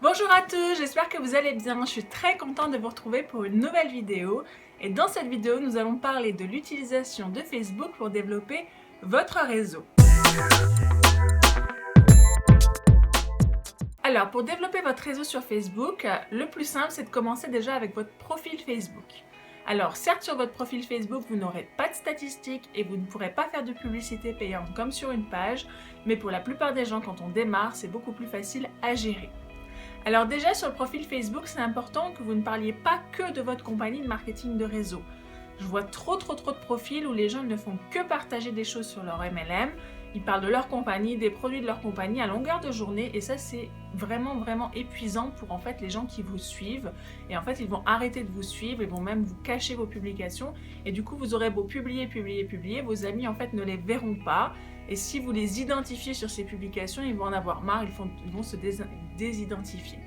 Bonjour à tous, j'espère que vous allez bien. Je suis très contente de vous retrouver pour une nouvelle vidéo. Et dans cette vidéo, nous allons parler de l'utilisation de Facebook pour développer votre réseau. Alors, pour développer votre réseau sur Facebook, le plus simple, c'est de commencer déjà avec votre profil Facebook. Alors, certes, sur votre profil Facebook, vous n'aurez pas de statistiques et vous ne pourrez pas faire de publicité payante comme sur une page, mais pour la plupart des gens, quand on démarre, c'est beaucoup plus facile à gérer. Alors déjà sur le profil Facebook, c'est important que vous ne parliez pas que de votre compagnie de marketing de réseau. Je vois trop de profils où les gens ne font que partager des choses sur leur MLM. Ils parlent de leur compagnie, des produits de leur compagnie à longueur de journée et ça c'est vraiment épuisant pour en fait les gens qui vous suivent. Et en fait ils vont arrêter de vous suivre, ils vont même vous cacher vos publications et du coup vous aurez beau publier, vos amis en fait ne les verront pas. Et si vous les identifiez sur ces publications, ils vont en avoir marre, ils vont se désidentifier.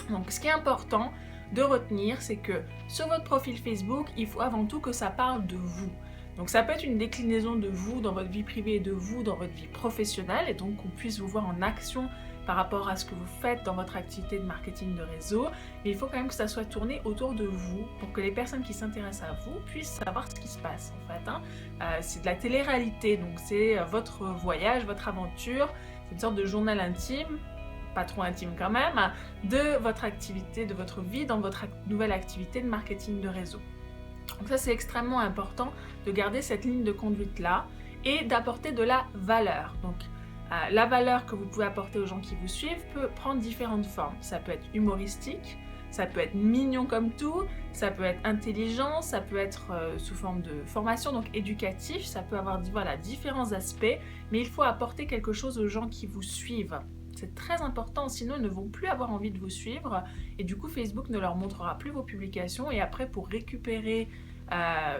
Donc ce qui est important de retenir, c'est que sur votre profil Facebook, il faut avant tout que ça parle de vous. Donc ça peut être une déclinaison de vous dans votre vie privée et de vous dans votre vie professionnelle, et donc qu'on puisse vous voir en action par rapport à ce que vous faites dans votre activité de marketing de réseau. Mais il faut quand même que ça soit tourné autour de vous pour que les personnes qui s'intéressent à vous puissent savoir ce qui se passe en fait. C'est de la télé-réalité, donc c'est votre voyage, votre aventure, c'est une sorte de journal intime, pas trop intime quand même, de votre activité, de votre vie dans votre nouvelle activité de marketing de réseau. Donc ça c'est extrêmement important de garder cette ligne de conduite là et d'apporter de la valeur. Donc la valeur que vous pouvez apporter aux gens qui vous suivent peut prendre différentes formes. Ça peut être humoristique, ça peut être mignon comme tout, ça peut être intelligent, ça peut être sous forme de formation, donc éducatif, ça peut avoir différents aspects, mais il faut apporter quelque chose aux gens qui vous suivent. C'est très important, sinon ils ne vont plus avoir envie de vous suivre et du coup Facebook ne leur montrera plus vos publications et après pour récupérer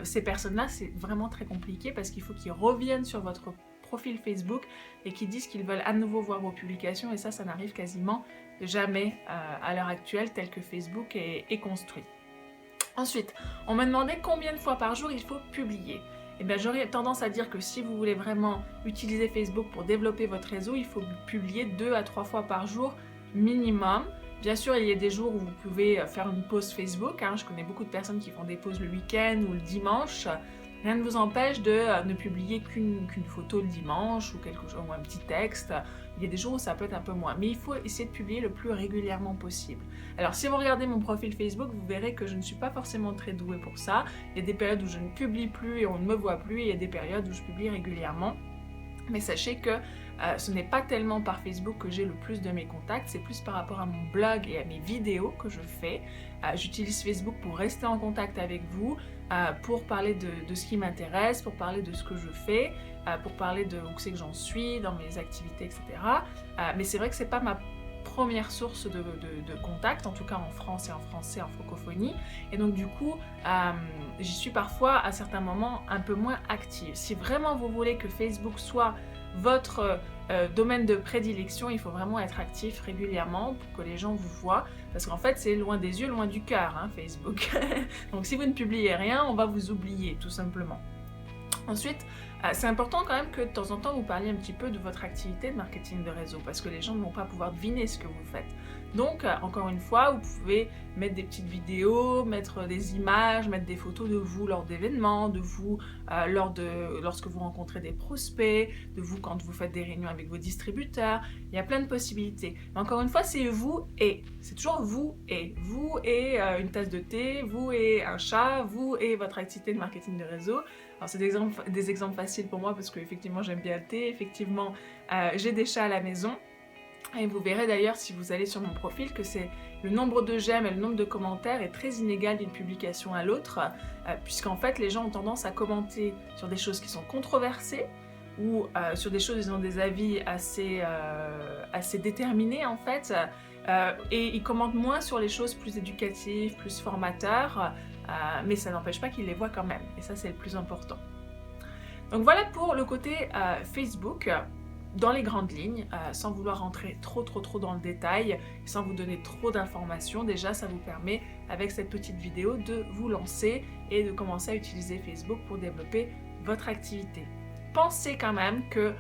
ces personnes-là c'est vraiment très compliqué parce qu'il faut qu'ils reviennent sur votre profil Facebook et qu'ils disent qu'ils veulent à nouveau voir vos publications et ça n'arrive quasiment jamais à l'heure actuelle tel que Facebook est construit. Ensuite, on m'a demandé combien de fois par jour il faut publier. Eh bien, j'aurais tendance à dire que si vous voulez vraiment utiliser Facebook pour développer votre réseau, il faut publier 2 à 3 fois par jour minimum. Bien sûr, il y a des jours où vous pouvez faire une pause Facebook. Je connais beaucoup de personnes qui font des pauses le week-end ou le dimanche. Rien ne vous empêche de ne publier qu'une photo le dimanche ou quelque chose, ou un petit texte. Il y a des jours où ça peut être un peu moins, mais il faut essayer de publier le plus régulièrement possible. Alors si vous regardez mon profil Facebook, vous verrez que je ne suis pas forcément très douée pour ça. Il y a des périodes où je ne publie plus et on ne me voit plus, et il y a des périodes où je publie régulièrement. Mais sachez que ce n'est pas tellement par Facebook que j'ai le plus de mes contacts, c'est plus par rapport à mon blog et à mes vidéos que je fais. J'utilise Facebook pour rester en contact avec vous, pour parler de ce qui m'intéresse, pour parler de ce que je fais, pour parler de où c'est que j'en suis dans mes activités, etc. Mais c'est vrai que c'est pas ma première source de contact, en tout cas en France et en français, en francophonie. Et donc du coup, j'y suis parfois à certains moments un peu moins active. Si vraiment vous voulez que Facebook soit votre domaine de prédilection, il faut vraiment être actif régulièrement pour que les gens vous voient. Parce qu'en fait, c'est loin des yeux, loin du cœur, Facebook. Donc si vous ne publiez rien, on va vous oublier, tout simplement. Ensuite, c'est important quand même que de temps en temps vous parliez un petit peu de votre activité de marketing de réseau parce que les gens ne vont pas pouvoir deviner ce que vous faites. Donc, encore une fois, vous pouvez mettre des petites vidéos, mettre des images, mettre des photos de vous lors d'événements, de vous lorsque vous rencontrez des prospects, de vous quand vous faites des réunions avec vos distributeurs. Il y a plein de possibilités. Mais encore une fois, c'est vous et. C'est toujours vous et. Vous et une tasse de thé, vous et un chat, vous et votre activité de marketing de réseau. Alors c'est des exemples faciles pour moi parce que effectivement j'aime bien le thé, effectivement j'ai des chats à la maison. Et vous verrez d'ailleurs si vous allez sur mon profil que c'est le nombre de j'aime et le nombre de commentaires est très inégal d'une publication à l'autre, puisqu'en fait les gens ont tendance à commenter sur des choses qui sont controversées ou sur des choses, ils ont des avis assez déterminés en fait, et ils commentent moins sur les choses plus éducatives, plus formateurs, mais ça n'empêche pas qu'ils les voient quand même, et ça c'est le plus important. Donc voilà pour le côté Facebook. Dans les grandes lignes, sans vouloir rentrer trop dans le détail, sans vous donner trop d'informations, déjà ça vous permet avec cette petite vidéo de vous lancer et de commencer à utiliser Facebook pour développer votre activité. Pensez quand même que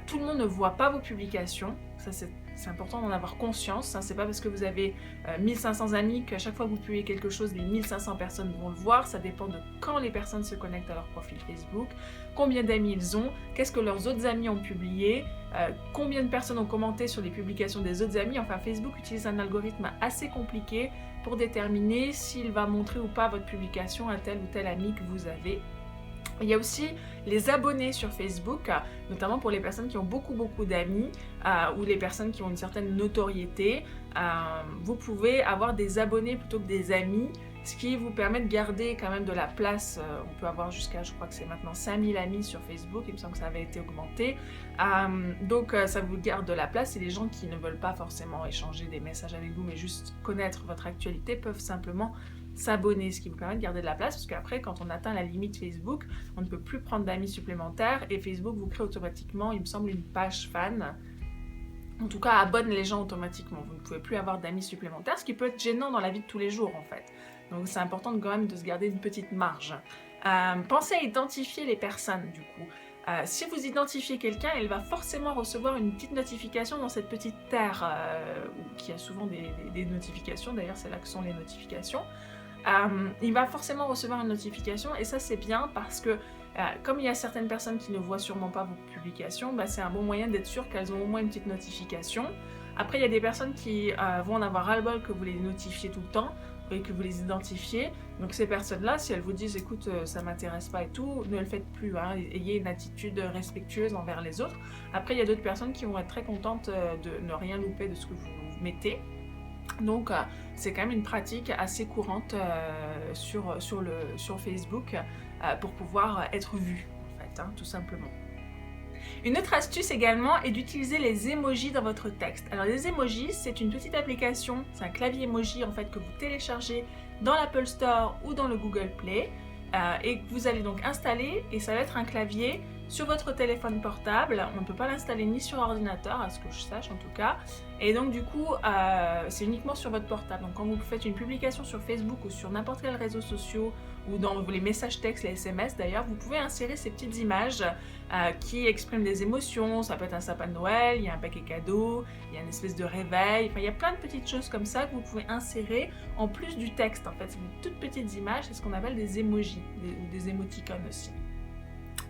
tout le monde ne voit pas vos publications, ça c'est C'est important d'en avoir conscience, hein. C'est pas parce que vous avez 1500 amis qu'à chaque fois que vous publiez quelque chose, les 1500 personnes vont le voir. Ça dépend de quand les personnes se connectent à leur profil Facebook, combien d'amis ils ont, qu'est-ce que leurs autres amis ont publié, combien de personnes ont commenté sur les publications des autres amis. Enfin, Facebook utilise un algorithme assez compliqué pour déterminer s'il va montrer ou pas votre publication à tel ou tel ami que vous avez. Il y a aussi les abonnés sur Facebook, notamment pour les personnes qui ont beaucoup d'amis ou les personnes qui ont une certaine notoriété. Vous pouvez avoir des abonnés plutôt que des amis, ce qui vous permet de garder quand même de la place. On peut avoir jusqu'à, je crois que c'est maintenant 5000 amis sur Facebook, il me semble que ça avait été augmenté. Donc ça vous garde de la place et les gens qui ne veulent pas forcément échanger des messages avec vous, mais juste connaître votre actualité, peuvent simplement s'abonner, ce qui vous permet de garder de la place, parce qu'après, quand on atteint la limite Facebook, on ne peut plus prendre d'amis supplémentaires et Facebook vous crée automatiquement, il me semble, une page fan. En tout cas, abonne les gens automatiquement. Vous ne pouvez plus avoir d'amis supplémentaires, ce qui peut être gênant dans la vie de tous les jours, en fait. Donc, c'est important quand même de se garder une petite marge. Pensez à identifier les personnes, du coup. Si vous identifiez quelqu'un, elle va forcément recevoir une petite notification dans cette petite terre, qui a souvent des notifications, d'ailleurs c'est là que sont les notifications. Il va forcément recevoir une notification et ça c'est bien parce que comme il y a certaines personnes qui ne voient sûrement pas vos publications, c'est un bon moyen d'être sûr qu'elles ont au moins une petite notification. Après il y a des personnes qui vont en avoir ras-le-bol que vous les notifiez tout le temps et que vous les identifiez. Donc ces personnes-là, si elles vous disent écoute ça m'intéresse pas et tout, ne le faites plus, hein. Ayez une attitude respectueuse envers les autres. Après il y a d'autres personnes qui vont être très contentes de ne rien louper de ce que vous mettez. Donc c'est quand même une pratique assez courante sur Facebook pour pouvoir être vu en fait, hein, tout simplement. Une autre astuce également est d'utiliser les emojis dans votre texte. Alors les emojis, c'est une petite application, c'est un clavier emoji en fait que vous téléchargez dans l'Apple Store ou dans le Google Play et que vous allez donc installer et ça va être un clavier sur votre téléphone portable. On ne peut pas l'installer ni sur ordinateur, à ce que je sache en tout cas. Et donc du coup, c'est uniquement sur votre portable. Donc quand vous faites une publication sur Facebook ou sur n'importe quel réseau social ou dans les messages textes, les SMS d'ailleurs, vous pouvez insérer ces petites images qui expriment des émotions. Ça peut être un sapin de Noël, il y a un paquet cadeau, il y a une espèce de réveil. Enfin, il y a plein de petites choses comme ça que vous pouvez insérer en plus du texte. En fait, c'est des toutes petites images, c'est ce qu'on appelle des emojis ou des émoticônes aussi.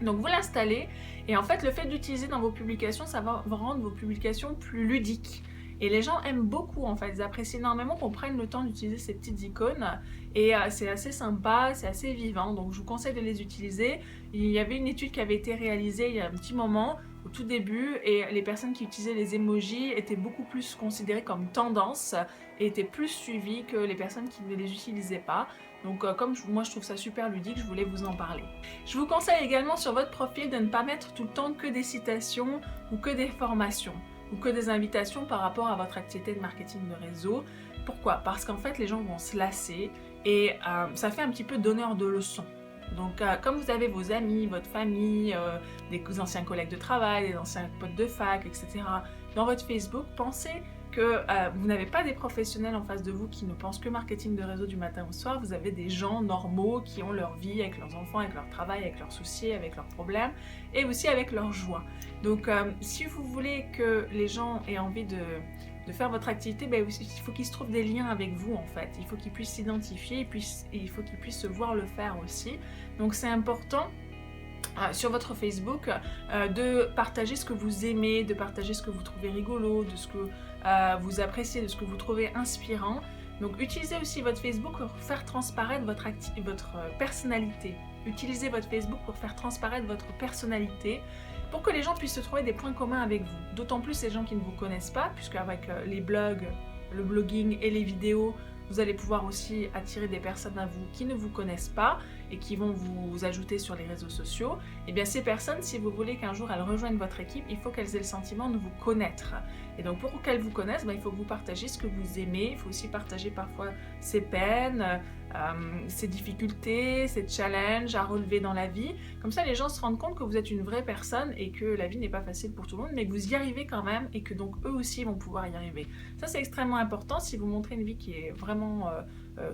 Donc vous l'installez et en fait le fait d'utiliser dans vos publications, ça va rendre vos publications plus ludiques. Et les gens aiment beaucoup en fait, ils apprécient énormément qu'on prenne le temps d'utiliser ces petites icônes et c'est assez sympa, c'est assez vivant, donc je vous conseille de les utiliser. Il y avait une étude qui avait été réalisée il y a un petit moment, au tout début, et les personnes qui utilisaient les emojis étaient beaucoup plus considérées comme tendance et étaient plus suivies que les personnes qui ne les utilisaient pas. Donc comme moi je trouve ça super ludique, je voulais vous en parler. Je vous conseille également sur votre profil de ne pas mettre tout le temps que des citations ou que des formations ou que des invitations par rapport à votre activité de marketing de réseau. Pourquoi? Parce qu'en fait les gens vont se lasser et ça fait un petit peu donneur de leçons. Donc comme vous avez vos amis, votre famille, des anciens collègues de travail, des anciens potes de fac, etc. dans votre Facebook, pensez que vous n'avez pas des professionnels en face de vous qui ne pensent que marketing de réseau du matin au soir, vous avez des gens normaux qui ont leur vie avec leurs enfants, avec leur travail, avec leurs soucis, avec leurs problèmes et aussi avec leurs joies. Donc si vous voulez que les gens aient envie de faire votre activité, il faut qu'ils se trouvent des liens avec vous en fait, il faut qu'ils puissent s'identifier et il faut qu'ils puissent se voir le faire aussi. Donc c'est important sur votre Facebook de partager ce que vous aimez, de partager ce que vous trouvez rigolo, de ce que vous appréciez, de ce que vous trouvez inspirant. Donc utilisez aussi votre Facebook pour faire transparaître votre personnalité. Utilisez votre Facebook pour faire transparaître votre personnalité pour que les gens puissent se trouver des points communs avec vous. D'autant plus les gens qui ne vous connaissent pas, puisque avec les blogs, le blogging et les vidéos, vous allez pouvoir aussi attirer des personnes à vous qui ne vous connaissent pas et qui vont vous ajouter sur les réseaux sociaux. Et bien ces personnes, si vous voulez qu'un jour elles rejoignent votre équipe, il faut qu'elles aient le sentiment de vous connaître. Et donc pour qu'elles vous connaissent, il faut que vous partagiez ce que vous aimez, il faut aussi partager parfois ses peines, ses difficultés, ses challenges à relever dans la vie. Comme ça les gens se rendent compte que vous êtes une vraie personne et que la vie n'est pas facile pour tout le monde, mais que vous y arrivez quand même et que donc eux aussi vont pouvoir y arriver. Ça c'est extrêmement important. Si vous montrez une vie qui est vraiment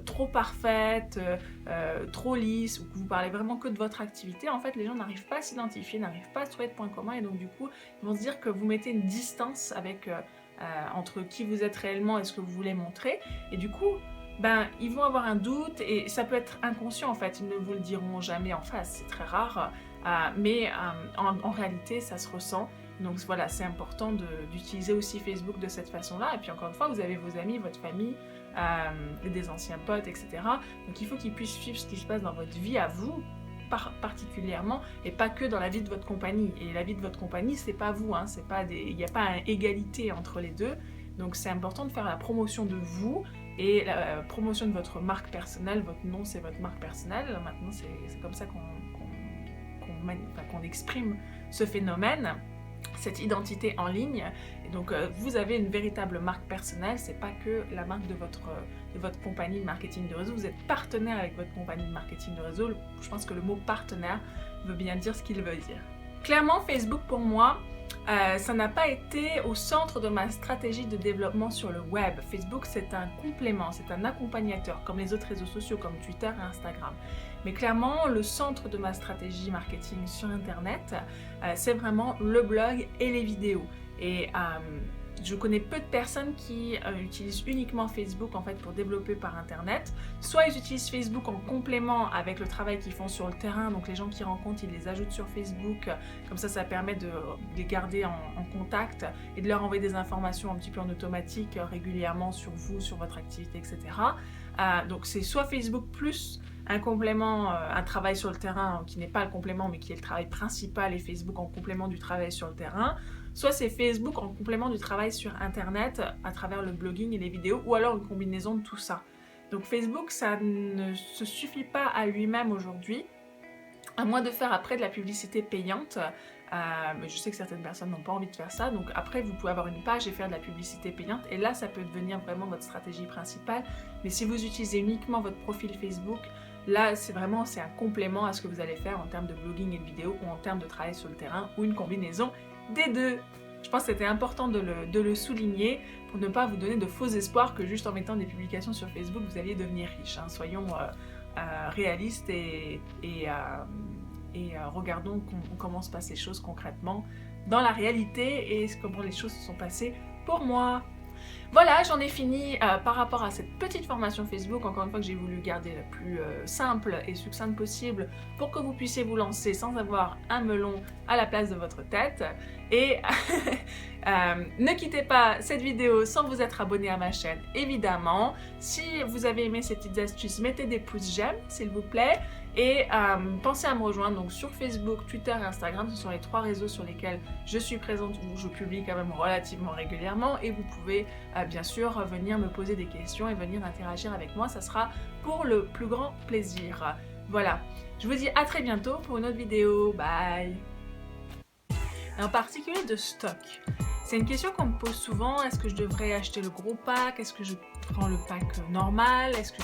trop parfaite, trop lisse, ou que vous parlez vraiment que de votre activité, en fait les gens n'arrivent pas à s'identifier, n'arrivent pas à trouver de points communs et donc du coup ils vont se dire que vous mettez une distance avec entre qui vous êtes réellement et ce que vous voulez montrer. Et du coup, ils vont avoir un doute et ça peut être inconscient en fait, ils ne vous le diront jamais en face, c'est très rare, mais en réalité ça se ressent. Donc voilà, c'est important d'utiliser aussi Facebook de cette façon-là. Et puis encore une fois, vous avez vos amis, votre famille, des anciens potes, etc. Donc il faut qu'ils puissent suivre ce qui se passe dans votre vie à vous, particulièrement, et pas que dans la vie de votre compagnie. Et la vie de votre compagnie, c'est pas vous, hein, il n'y a pas une égalité entre les deux. Donc c'est important de faire la promotion de vous et la promotion de votre marque personnelle. Votre nom, c'est votre marque personnelle. Maintenant, c'est comme ça qu'on exprime ce phénomène, cette identité en ligne. Et donc vous avez une véritable marque personnelle, c'est pas que la marque de votre compagnie de marketing de réseau. Vous êtes partenaire avec votre compagnie de marketing de réseau. Je pense que le mot partenaire veut bien dire ce qu'il veut dire. Clairement, Facebook pour moi, ça n'a pas été au centre de ma stratégie de développement sur le web. Facebook, c'est un complément, c'est un accompagnateur, comme les autres réseaux sociaux, comme Twitter et Instagram. Mais clairement, le centre de ma stratégie marketing sur Internet, c'est vraiment le blog et les vidéos. Et je connais peu de personnes qui utilisent uniquement Facebook en fait pour développer par Internet. Soit ils utilisent Facebook en complément avec le travail qu'ils font sur le terrain, donc les gens qu'ils rencontrent, ils les ajoutent sur Facebook, comme ça permet de les garder en contact et de leur envoyer des informations un petit peu en automatique régulièrement sur vous, sur votre activité, etc. Donc c'est soit Facebook plus un complément, un travail sur le terrain qui n'est pas le complément mais qui est le travail principal et Facebook en complément du travail sur le terrain, soit c'est Facebook en complément du travail sur Internet à travers le blogging et les vidéos, ou alors une combinaison de tout ça. Donc Facebook, ça ne se suffit pas à lui-même aujourd'hui, à moins de faire après de la publicité payante. Mais je sais que certaines personnes n'ont pas envie de faire ça, donc après vous pouvez avoir une page et faire de la publicité payante, et là ça peut devenir vraiment votre stratégie principale. Mais si vous utilisez uniquement votre profil Facebook, là c'est un complément à ce que vous allez faire en termes de blogging et de vidéo, ou en termes de travail sur le terrain, ou une combinaison des deux. Je pense que c'était important de le souligner pour ne pas vous donner de faux espoirs que juste en mettant des publications sur Facebook vous alliez devenir riche, hein. Soyons réalistes et regardons comment se passent les choses concrètement dans la réalité et comment les choses se sont passées pour moi. Voilà, j'en ai fini par rapport à cette petite formation Facebook. Encore une fois, que j'ai voulu garder la plus simple et succincte possible pour que vous puissiez vous lancer sans avoir un melon à la place de votre tête. Et ne quittez pas cette vidéo sans vous être abonné à ma chaîne, évidemment. Si vous avez aimé ces petites astuces, mettez des pouces j'aime, s'il vous plaît. Et pensez à me rejoindre donc sur Facebook, Twitter et Instagram. Ce sont les 3 réseaux sur lesquels je suis présente, où je publie quand même relativement régulièrement. Et vous pouvez bien sûr venir me poser des questions et venir interagir avec moi. Ça sera pour le plus grand plaisir. Voilà, je vous dis à très bientôt pour une autre vidéo. Bye. En particulier de stock. C'est une question qu'on me pose souvent. Est-ce que je devrais acheter le gros pack? Est-ce que je prends le pack normal? Est-ce que